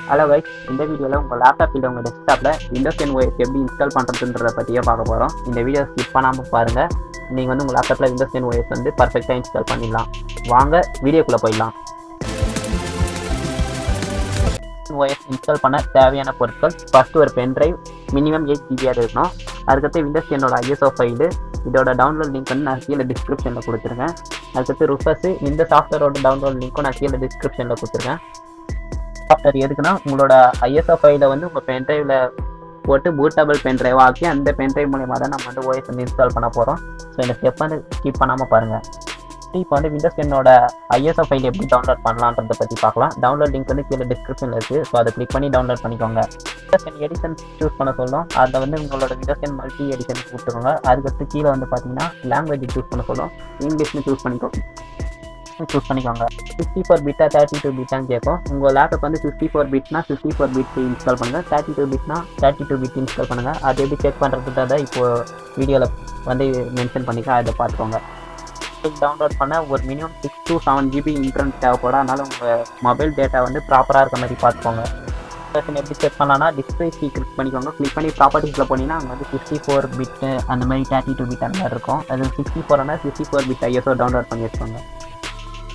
Hello guys, இந்த வீடியோவில் உங்கள் லேப்டாப் இல்லை உங்கள் டெஸ்க்டாப்பில் விண்டோஸ் 10 OS எப்படி இன்ஸ்டால் பண்ணுறதுன்றத பற்றியே பார்க்க போகிறோம். இந்த வீடியோ ஸ்கிப் பண்ணாமல் பாருங்கள். நீங்கள் வந்து உங்கள் லேப்டாப்பில் விண்டோஸ் 10 OS வந்து பர்ஃபெக்டாக இன்ஸ்டால் பண்ணிடலாம். வாங்க வீடியோக்குள்ளே போயிடலாம். OS இன்ஸ்டால் பண்ண தேவையான பொருட்கள்: ஃபஸ்ட்டு ஒரு பென்ட்ரைவ், மினிமம் 8 GB இருக்கணும். அதுக்கடுத்து விண்டோஸ் 10 ISO ஃபைலு, இதோட டவுன்லோட் லிங்க் வந்து நான் கீழே டிஸ்கிரிப்ஷனில் கொடுத்துருக்கேன். அதுக்கடுத்து ருஃபஸு, இந்த சாஃப்ட்வேரோட டவுன்லோட் லிங்க்கும் நான் கீழே டிஸ்கிரிப்ஷனில் கொடுத்துருக்கேன். சாஃப்ட்வேர் எதுக்குன்னா, உங்களோட ஐஎஸ்ஓ ஃபைலை வந்து உங்கள் பென்ட்ரைவில் போட்டு பூட்டபிள் பென்ட்ரைவ் ஆக்கி அந்த பென்ட்ரைவ் மூலியமாக தான் நம்ம வந்து ஓஎஸ் வந்து இன்ஸ்டால் பண்ண போகிறோம். ஸோ இந்த ஸ்டெப் வந்து ஸ்கிப் பண்ணாமல் பாருங்கள். இப்போ வந்து விண்டோஸ் 10 ஐஎஸ்ஓ ஃபைல் எப்படி டவுன்லோட் பண்ணலான்றதை பற்றி பார்க்கலாம். டவுன்லோட் லிங்க் வந்து கீழே டிஸ்கிரிப்ஷனில் இருக்குது. ஸோ அதை கிளிக் பண்ணி டவுன்லோட் பண்ணிக்கோங்க. விண்டோஸ் 10 எடிஷன் சூஸ் பண்ண சொல்லும். அதை வந்து உங்களோட விண்டோஸ் 10 மல்டி எடிஷன் கொடுத்துக்கோங்க. அதுக்கடுத்து கீழே வந்து பார்த்தீங்கன்னா லாங்குவேஜ் சூஸ் பண்ண சொல்லும். இங்கிலீஷ்னு சூஸ் பண்ணிக்கோங்க. 64 பிட்டா 32 பிட்டான்னு கேட்கும். உங்கள் லேப்டாப் வந்து 64 பிட்னா 64 பிட் இன்ஸ்டால் பண்ணுங்கள். 32 பிட்னா 32 பிட் இன்ஸ்டால் பண்ணுங்கள். அது எப்படி செக் பண்ணுறதுக்காக இப்போது வீடியோவில் வந்து மென்ஷன் பண்ணிக்க, அதை பார்த்துக்கோங்க. டவுன்லோட் பண்ண ஒரு மினிமம் 6 to 7 GB இன்டர்நெட் தேவைப்படும். அதனால் உங்கள் மொபைல் டேட்டா வந்து ப்ராப்பராக இருக்க மாதிரி பார்த்துக்கோங்க. எப்படி செக் பண்ணலாம்னா, டிஸ்பிளே கிளிக் பண்ணிக்கோங்க. கிளிக் பண்ணி ப்ராப்பர்ட்டிஸில் போனீங்கன்னா அங்கே வந்து 64 பிட்டு அந்த மாதிரி 32 பிட் அந்த மாதிரி இருக்கும். அது 64 பிட் ஐஎஸ்ஓ டவுன்லோட் பண்ணி வச்சுக்கோங்க.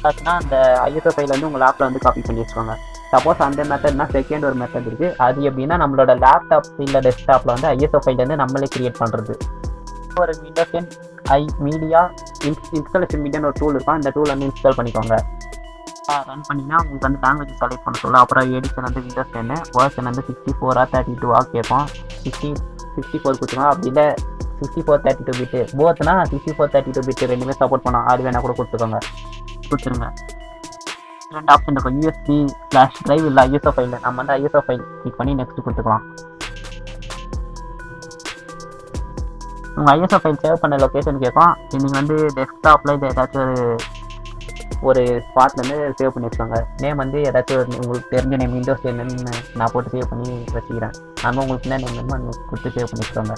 ஆச்சுன்னா அந்த ஐஎஸ்ஓ ஃபைல் வந்து உங்கள் லேப்பில் வந்து காப்பி பண்ணி வச்சுக்கோங்க. சப்போஸ் அந்த மெத்தட்னா செகண்ட் ஒரு மெத்தட் இருக்குது. அது எப்படின்னா, நம்மளோட லேப்டாப் இல்லை டெஸ்க்டாப்பில் வந்து ஐஎஸ்ஓ ஃபைல் வந்து நம்மளே கிரியேட் பண்ணுறது. ஒரு விண்டோஸ் 10 மீடியா இன்ஸ்டாலேஷன் மீடியான்னு ஒரு டூல் இருக்கும். அந்த டூல் வந்து இன்ஸ்டால் பண்ணிக்கோங்க. ரன் பண்ணிங்கன்னா உங்களுக்கு வந்து லாங்குவேஜ் செலக்ட் பண்ண சொல்ல. அப்புறம் எடிஷன் வந்து விண்டோஸ் 10 வேர்ஷன் வந்து 64 32 கேட்கும். 64 கொடுத்துருங்க. அப்படி இல்லை 64 32 பிட்டு போத்னா 64 32 பிட்டு ரெண்டுமே சப்போர்ட் பண்ணோம். அது வேணால் கூட கொடுத்துருங்க. ரெண்டு ஆப்ஷன் இருக்கும், யூஎஸ்பி ஃப்ளாஷ் டிரைவ் இல்லை ஐஎஸ்ஓ ஃபைல். நம்ம வந்து ஐஎஸ்ஓ ஃபைல் கிளிக் பண்ணி நெக்ஸ்ட் கொடுத்துக்கலாம். உங்கள் ஐஎஸ்ஓ ஃபைல் சேவ் பண்ண லொக்கேஷன் கேட்கும். நீங்கள் வந்து டெஸ்க்டாப்பில் இது ஏதாச்சும் ஒரு ஸ்பாட்லேருந்து சேவ் பண்ணி வச்சுக்கோங்க. நேம் வந்து ஏதாச்சும் உங்களுக்கு தெரிஞ்ச நேம் விண்டோஸ் 10 நான் போட்டு சேவ் பண்ணி வச்சுக்கிறேன். நாங்கள் உங்களுக்கு என்ன நேம் வேணுமோ அது கொடுத்து சேவ் பண்ணி வச்சுக்கோங்க.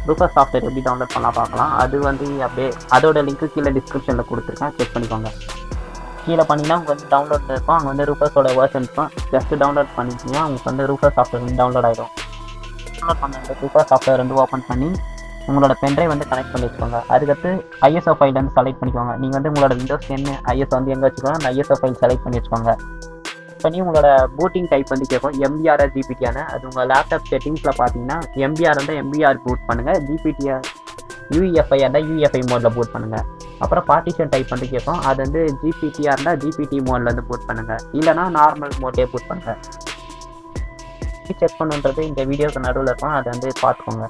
ரூபஸ் சாஃப்ட்வேர் எப்படி டவுன்லோட் பண்ணலாம் பார்க்கலாம். அது வந்து அப்படியே அதோட லிங்க்கு கீழே டிஸ்கிரிப்ஷனில் கொடுத்துருக்கேன். செக் பண்ணிக்கோங்க. கீழே பண்ணிங்கன்னா உங்களுக்கு வந்து டவுன்லோட் இருக்கும். அங்கே வந்து ரூபஸோட வேர்ஷன் இருக்கும். ஜஸ்ட் டவுன்லோட் பண்ணிட்டீங்கன்னா உங்களுக்கு வந்து ரூபஸ் சாஃப்ட்வேர் வந்து டவுன்லோட் ஆகிடும். டவுன்லோட் பண்ண இந்த ரூபஸ் சாஃப்ட்வேர் வந்து ஓப்பன் பண்ணி உங்களோட பென்ட்ரைவ் வந்து கனெக்ட் பண்ணி வச்சுக்கோங்க. அதுக்கடுத்து ஐஎஸ்ஓ ஃபைல் வந்து செலக்ட் பண்ணிக்கோங்க. நீங்கள் வந்து உங்களோட விண்டோஸ் 10 ஐஎஸ்ஓ வந்து எங்கே வச்சுக்கோங்க, அந்த ஐஎஸ்ஓ ஃபைல் செலக்ட் பண்ணி வச்சுக்கோங்க. பண்ணி உங்களோட பூட்டிங் டைப் வந்து கேட்கும், எம்பிஆர் ஜிபிடியான. அது உங்கள் லேப்டாப் செட்டிங்ஸில் பார்த்தீங்கன்னா எம்பிஆர் இருந்தால் எம்பிஆர் பூட் பண்ணுங்கள். ஜிபிடிஆர் யூஎஃப்ஐ இருந்தால் யூஎஃப்ஐ மோடில் பூட் பண்ணுங்கள். அப்புறம் பார்ட்டிஷன் டைப் வந்து கேட்கும். அது வந்து ஜிபிடிஆர் இருந்தால் ஜிபிடி மோடில் வந்து பூட் பண்ணுங்கள். இல்லைனா நார்மல் மோட்லேயே பூட் பண்ணுங்கள். செக் பண்ணுன்றது இந்த வீடியோக்கு நடுவில் இருக்கும். அதை வந்து பார்த்துக்கோங்க.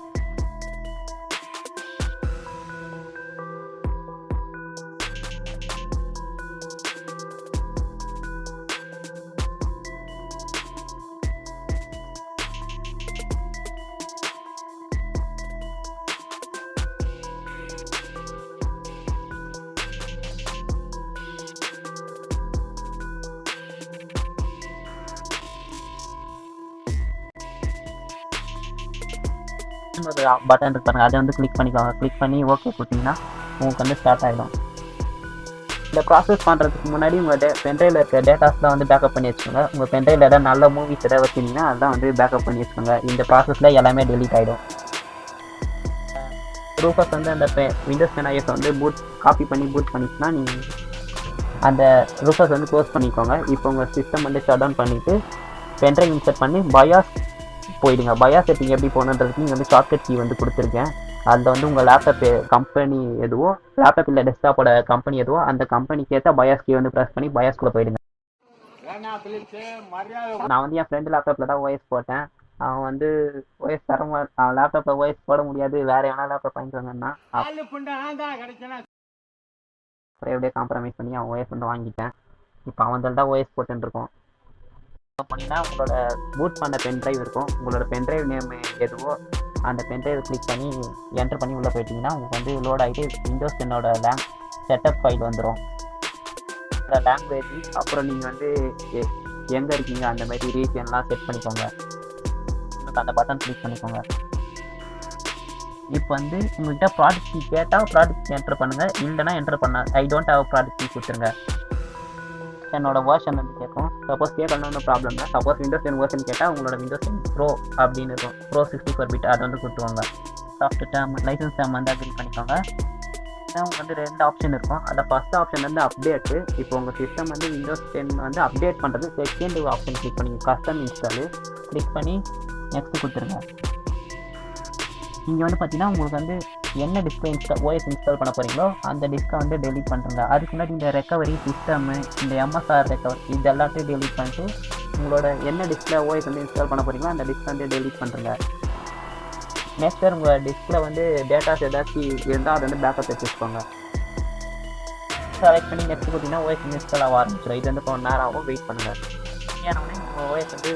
ஒரு பட்டன் இருக்கு பாருங்க, அதை வந்து கிளிக் பண்ணிக்கோங்க. கிளிக் பண்ணி ஓகே கொடுத்தீங்கன்னா உங்களுக்கு வந்து ஸ்டார்ட் ஆகிடும். இந்த ப்ராசஸ் பண்ணுறதுக்கு முன்னாடி உங்கள் பென்ட்ரைவில் இருக்க டேட்டாஸ்லாம் வந்து பேக்கப் பண்ணி வச்சுக்கோங்க. உங்கள் பென்ட்ரைவில் ஏதாவது நல்ல மூவிஸ் எதாவது வச்சுருந்தீங்கன்னா அதெல்லாம் வந்து பேக்கப் பண்ணி வச்சுக்கோங்க. இந்த ப்ராசஸில் எல்லாமே டெலீட் ஆகிடும். ரூபஸ் வந்து அந்த விண்டோஸ் 10 ஐஎஸ் வந்து காப்பி பண்ணி பூட் பண்ணிச்சுன்னா நீங்கள் அந்த ரூபஸ் வந்து க்ளோஸ் பண்ணிக்கோங்க. இப்போ உங்கள் சிஸ்டம் வந்து ஷட் டவுன் பண்ணிவிட்டு பென்ட்ரைவ் இன்சர்ட் பண்ணி பயாஸ் போயிடுங்க. பயாஸ் செட்டிங் எப்படி போகணுன்றதுக்கு நீங்கள் வந்து ஷார்ட்கட் கீ வந்து கொடுத்துருக்கேன். அதில் வந்து உங்கள் லேப்டாப் கம்பெனி எதுவோ, லேப்டாப் இல்லை டெஸ்க்டாப்போட கம்பெனி எதுவோ அந்த கம்பெனிக்கு ஏற்ற பயாஸ் கீ வந்து ப்ரெஸ் பண்ணி பயாஸ்குள்ளே போயிடுங்க. நான் வந்து என் ஃப்ரெண்டு லேப்டாப்பில் தான் ஓஎஸ் போட்டேன். அவன் வந்து ஓஎஸ் அவன் லேப்டாப்பில் ஓஎஸ் போட முடியாது, வேறு எவனா லேப்டாப் வாங்கிக்கோங்கன்னா அப்புறம் எப்படியே காம்ப்ரமைஸ் பண்ணி அவன் ஓஎஸ் வந்து வாங்கிட்டேன். இப்போ அவன் தான் ஓஎஸ் போட்டுருக்கோம். பண்ணிங்கன்னா உங்களோட பூட் பண்ண பென்ட்ரைவ் இருக்கும். உங்களோட பென்ட்ரைவ் நேம் எதுவோ அந்த பென்ட்ரைவை கிளிக் பண்ணி என்டர் பண்ணி உள்ளே போயிட்டீங்கன்னா உங்களுக்கு வந்து லோட் ஆகிட்டு விண்டோஸ் 10 செட்டப் ஃபைல் வந்துடும். அந்த லாங்குவேஜ் அப்புறம் நீங்கள் வந்து எங்கே இருக்கீங்க அந்த மாதிரி ரீஜன்லாம் செட் பண்ணிக்கோங்க. அந்த பட்டன் கிளிக் பண்ணிக்கோங்க. இப்போ வந்து உங்கள்கிட்ட ப்ராடக்ட் கீ கேட்டால் ப்ராடக்ட் கீ என்டர் பண்ணுங்கள், இல்லைனா என்டர் பண்ண I don't have product key கொடுத்துருங்க. என்னோட வேர்ஷன் வந்து கேட்கும். சப்போஸ் கேட்கணும்னு ப்ராப்ளம் இல்லை. சப்போஸ் விண்டோஸ் 10 வேர்ஷன் கேட்டால் உங்களோட விண்டோஸ் 10 ப்ரோ அப்படின்னு இருக்கும். ப்ரோ 64 பிட் அதை வந்து கொடுத்துவாங்க. சாஃப்ட் டேர்ம் லைசன்ஸ் டேர்ம் வந்து அக்ரி பண்ணிக்கோங்க. உங்களுக்கு வந்து 2 ஆப்ஷன் இருக்கும். அதில் ஃபஸ்ட் ஆப்ஷன் வந்து அப்டேட்டு. இப்போ உங்கள் சிஸ்டம் வந்து விண்டோஸ் 10 வந்து அப்டேட் பண்ணுறது செகண்ட் ஆப்ஷன் கிளிக் பண்ணி கஸ்டம் இன்ஸ்டாலு கிளிக் பண்ணி நெக்ஸ்ட் கொடுத்துருங்க. இங்கே வந்து பார்த்தீங்கன்னா உங்களுக்கு வந்து என்ன டிஸ்கை ஓஎஸ் இன்ஸ்டால் பண்ண போகிறீங்களோ அந்த டிஸ்கை வந்து டெலிட் பண்ணுறங்க. அதுக்கு முன்னாடி இந்த ரெக்கவரி சிஸ்டம்மு இந்த எம்எஸ்ஆர் ரெக்கவரி இது எல்லாத்தையும் டெலிட் பண்ணிட்டு உங்களோட என்ன டிஸ்கில் ஓஎஸ் வந்து இன்ஸ்டால் பண்ண போகிறீங்களோ அந்த டிஸ்கை வந்து டெலிட் பண்ணுறங்க. நெக்ஸ்ட் உங்கள் டிஸ்கில் வந்து டேட்டாஸ் ஏதாச்சும் இருந்தால் அதை வந்து பேக்கப் வச்சுக்கோங்க. செலக்ட் பண்ணி நெக்ஸ்ட் பார்த்தீங்கன்னா ஓஎஸ் இன்ஸ்டால் ஆக ஆரம்பிச்சிடும். இது வந்து கொஞ்சம் நேரம் ஆகும், வெயிட் பண்ணுங்கள். ஏன்னா உங்கள் ஓஎஸ் வந்து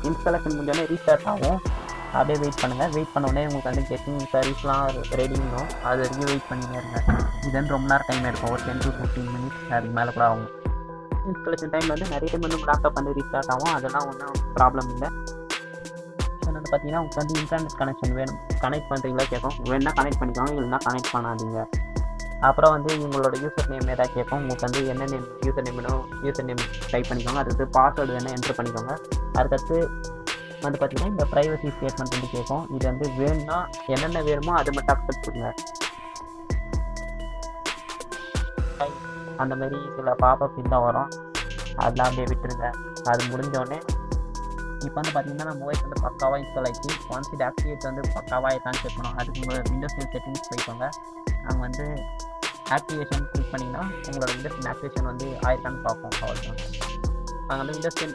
இன்ஸ்டாலேஷன் முடிஞ்சோடனே ரீஸ்டார்ட் ஆகும். அப்படியே வெயிட் பண்ணுங்கள். வெயிட் பண்ணோடனே உங்களுக்கு வந்து கெட்டிங் சர்வீஸ்லாம் ரெடிங்கும் அது வரைக்கும் வெயிட் பண்ணினே இருங்க. இது வந்து ரொம்ப நேரம் டைம் எடுக்கும். ஒரு 10 to 15 மினிட்ஸ் அதுக்கு மேலே கூட ஆகும். இன்ஸ்டாலேஷன் டைம் வந்து நிறைய டைம் வந்து லேப்டாப் வந்து ரீஸ்டார்ட் ஆகும். அதெல்லாம் ஒன்றும் ப்ராப்ளம் இல்லை. வந்து பார்த்தீங்கன்னா உங்களுக்கு வந்து இன்டர்நெட் கனெக்ஷன் வேணும், கனெக்ட் பண்ணுறீங்களா கேட்கும். வேணுன்னா கனெக்ட் பண்ணிக்கோங்க, இல்லைன்னா கனெக்ட் பண்ணாதீங்க. அப்புறம் வந்து உங்களோட யூசர் நேம் ஏதாவது கேட்கும். உங்களுக்கு வந்து என்ன நேம் யூசர் நேம் டைப் பண்ணிக்கோங்க. அதுக்கு பாஸ்வேர்டு வேணால் என்ட்ரு பண்ணிக்கோங்க. அதுக்கடுத்து வந்து பார்த்தீங்கன்னா இந்த ப்ரைவசி ஸ்டேட்மெண்ட் வந்து கேட்கும். இது வந்து வேணும்னா என்னென்ன வேணுமோ அதை மட்டும் அக்செப்ட் பண்ணுங்க. அந்த மாதிரி சில பாப்பப் தான் வரும், அதெல்லாம் அப்படியே விட்டுருங்க. அது முடிஞ்சோடனே இப்போ வந்து பார்த்தீங்கன்னா நம்ம ஓஎஸ் வந்து பக்காவாக இன்ஸ்டால் ஆகிடுச்சு. ஒன்ஸ் இது ஆக்டிவேட் வந்து பக்காவாக ஆகிட்டான்னு செக் பண்ணணும். அதுக்கு உங்கள் விண்டோஸ் செட்டிங்ஸ் போய்க்கோங்க. அங்கே வந்து ஆக்டிவேஷன் கிளிக் பண்ணிங்கன்னா உங்களோட விண்டோஸ் ஆக்டிவேஷன் வந்து ஆயிருக்கான்னு பார்ப்போம். அவ்வளோதான். அங்கே வந்து விண்டோஸ் 10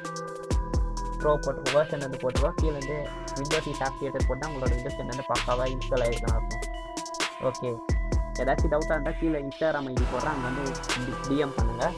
ப்ரோ போட்டு வேர்ஷன் வந்து போட்டுருவோம். கீழே வந்து விண்டோஸ் இஸ் ஆக்டிவேட்டட் போட்டால் உங்களோட விண்டோஸ் 10 வந்து பக்காவாக இன்ஸ்டால் ஆகிருக்கான்னு இருக்கும். ஓகே, ஏதாச்சும் டவுட்டாக இருந்தால் கீழே இன்ஸ்டாகிராம் ஐடி போடுறேன், அங்கே வந்து டிஎம் பண்ணுங்கள்.